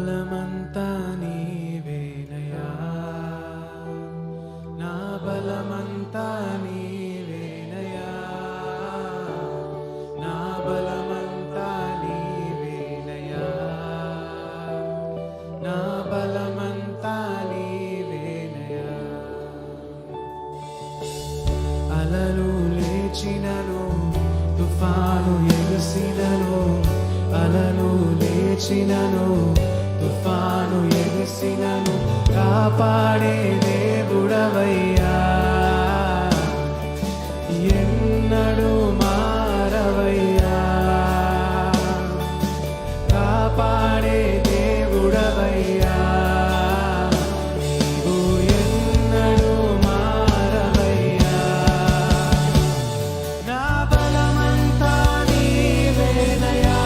బలమంతా నీవేనయ్యా, నా బలమంతా నీవేనయ్యా, నా బలమంతా నీవేనయ్యా, నా బలమంతా నీవేనయ్యా. అలలు లేచినను, తుఫాను ఎగిసినను, అలలు లేచినను, తుఫాను ఎగిసినను, కాపాడే దేవుడవయ్యా, ఎన్నడూ మారవయ్యా, కాపాడే దేవుడవయ్యా, నీవు ఎన్నడూ మారవయ్యా. నా బలమంతా నీవేనయ్యా,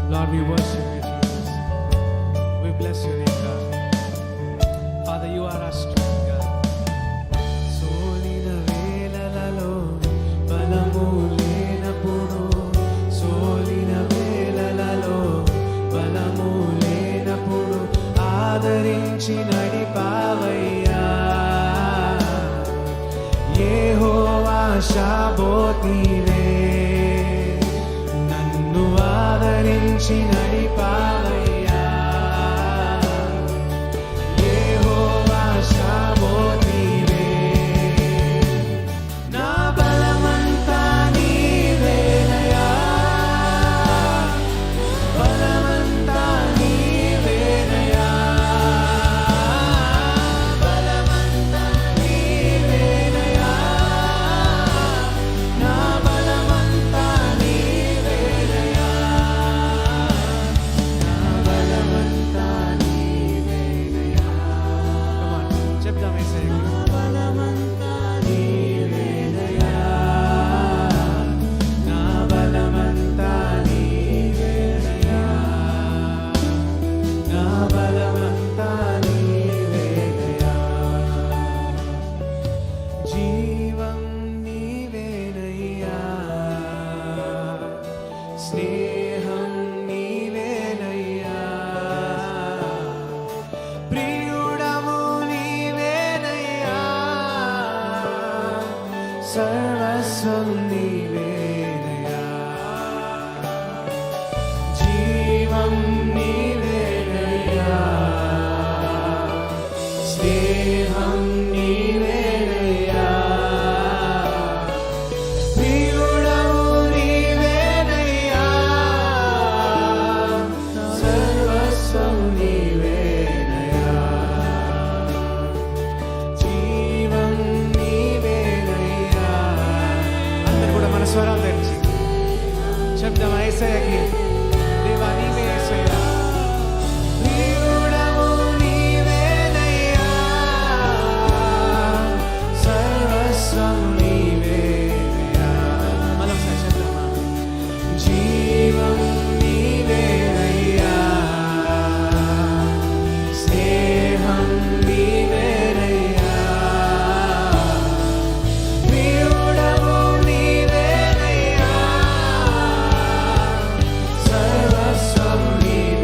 Lord, we worship you, Jesus. We bless your name, God. Father, you are our strength, God. సోలిన వేళలలో బలము లేనప్పుడు, సోలిన వేళలలో బలము లేనప్పుడు ఆదరించి నడిపావయ్యా, యెహోవా షాబోత్ నీవే, ఆదరించి నడిపావయ్యా, యెహోవా షాబోత్ నీవే. నా బలమంతా నీవేనయ్యా, బలమంతా నీవేనయ్యా, బలమంతా నీవేనయ్యా, నా బలమంతా నీవేనయ్యా. జీవం నీవేనయ్యా, స్నేహం నీవేనయ్యా, ప్రియుడము నీవేనయ్యా, సర్వస్వం నీవేనయ్యా. జీవం నీవేనయ్యా, స్నేహం నీవేనయ్యా, ప్రియుడము నీవేనయ్యా, సర్వస్వం నీవేనయ్యా. జీవం నీవేనయ్యా. అందరూ కూడా మన స్వరాలు తెరిచి చెప్దాం యేసయ్యకి, దేవా నీవే యేసయ్యా, ప్రియుడము నీవేనయ్యా, సర్వస్వం నీవేనయ్యా. మనం చెప్దామా? జీవం నీవేనయ్యా, స్నేహం నీవేనయ్యా, ప్రియుడము నీవేనయ్యా, సర్వస్వం నీవేనయ్యా.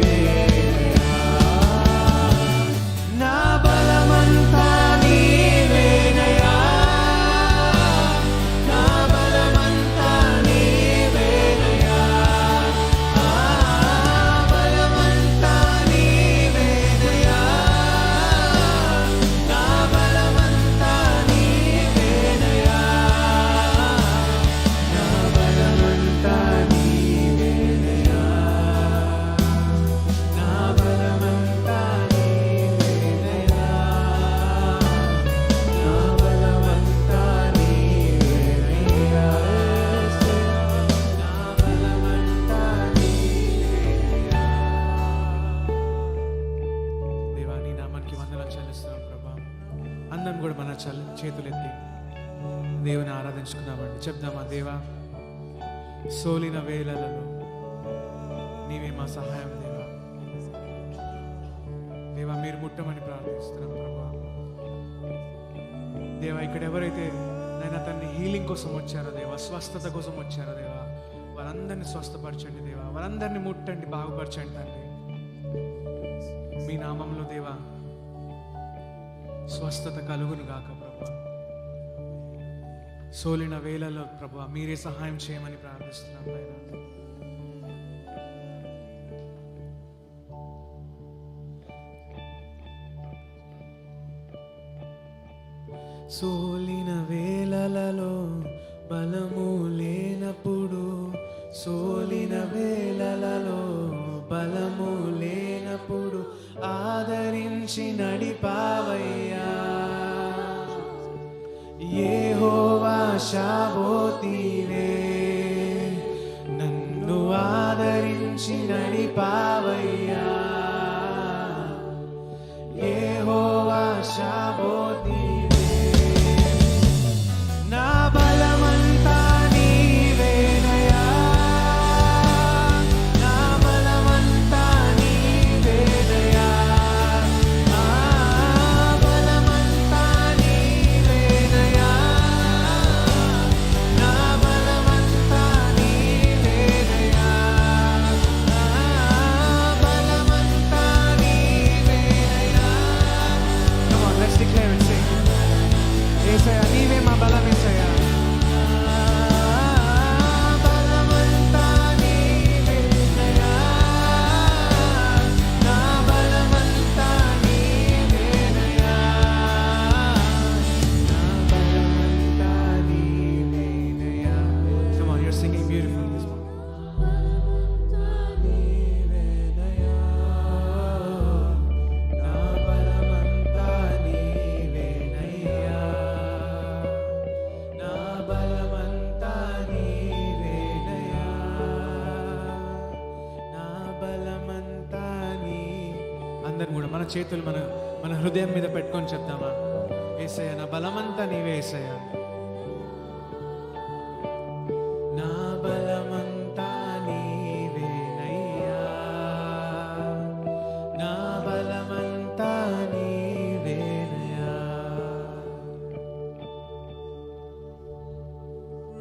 చెప్దామా? దేవా, సోలిన వేళలలో నీవే మా సహాయం. దేవా, దేవా మీరు ముట్టమని ప్రార్థిస్తున్నాం ప్రభా. దేవా, ఇక్కడ ఎవరైతే నైనా తన్ని హీలింగ్ కోసం వచ్చారో దేవా, స్వస్థత కోసం వచ్చారో దేవా, వారందరినీ స్వస్థపరచండి దేవా, వారందరినీ ముట్టండి, బాగుపరచండి తండ్రి. మీ నామంలో దేవా స్వస్థత కలుగును గాక ప్రభా. సోలిన వేళలో ప్రభా మీరే సహాయం చేయమని ప్రార్థిస్తున్నాం నాయనా. సోలిన వేళలలో బలము లేనప్పుడు, సోలిన వేళలలో బలము లేనప్పుడు ఆదరించి నడిపావయ్యా. యెహోవా షాబోతీవే, నన్ను ఆదరించి నడిపావయ్యా. యెహోవా షాబోతీవే, నా బలమంతా నీవేనయ్యా, నా బలమంతా నీవేనయ్యా, నా బలమంతా నీవేనయ్యా, నా బలమంతా నీవేనయ్యా, నా బలమంతా నీవేనయ్యా. Come on, let's declare and sing. యేసయ్యా నీవే మా బలం యేసయ్యా. బలమంతా నీవేనయ్యా, నా బలమంతా నీవేనయ్యా, నా బలమంతా నీవేనయ్యా. Come on, you're singing beautifully this morning. నీవేనయ్యా, నా బలమంతా నీవేనయ్యా, నా బలమంతా నీవేనయ్యా, నా బలమంతా నీ. అందరం కూడా మన చేతులు మన మన హృదయం మీద పెట్టుకొని చెప్దామా? యేసయ్యా నా బలమంతా నీవే యేసయ్యా.